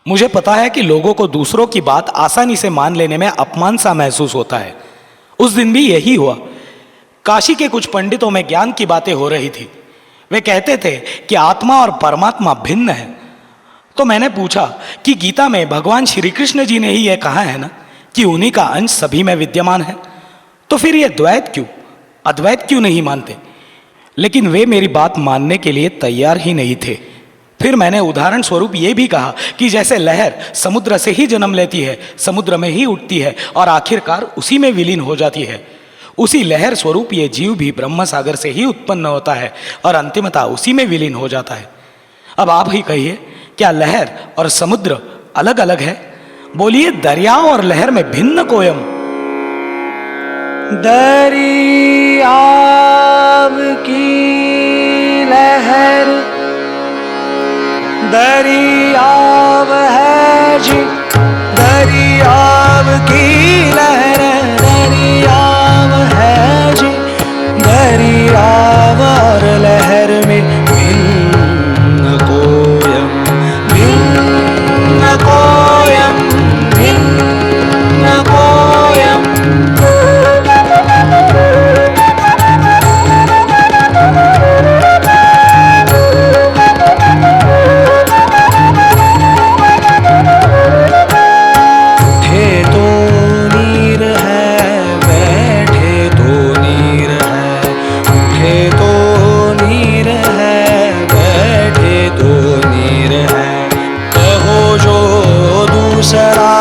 मुझे पता है कि लोगों को दूसरों की बात आसानी से मान लेने में अपमान सा महसूस होता है। उस दिन भी यही हुआ। काशी के कुछ पंडितों में ज्ञान की बातें हो रही थी। वे कहते थे कि आत्मा और परमात्मा भिन्न है। तो मैंने पूछा कि गीता में भगवान श्री कृष्ण जी ने ही यह कहा है ना कि उन्हीं का अंश सभी में विद्यमान है, तो फिर यह द्वैत क्यों, अद्वैत क्यों नहीं मानते? लेकिन वे मेरी बात मानने के लिए तैयार ही नहीं थे। फिर मैंने उदाहरण स्वरूप ये भी कहा कि जैसे लहर समुद्र से ही जन्म लेती है, समुद्र में ही उठती है और आखिरकार उसी में विलीन हो जाती है, उसी लहर स्वरूप ये जीव भी ब्रह्म सागर से ही उत्पन्न होता है और अंतिमतः उसी में विलीन हो जाता है। अब आप ही कहिए, क्या लहर और समुद्र अलग अलग है? बोलिए, दरिया और लहर में भिन्न कोयम। दरियाव की लहर दरियाव है जी, दरियाव की लहर दरियाव है जी, दरियाव और लहर में भिन्न कोयम, भिन्न कोयम, भिन्न कोयम। दूसरा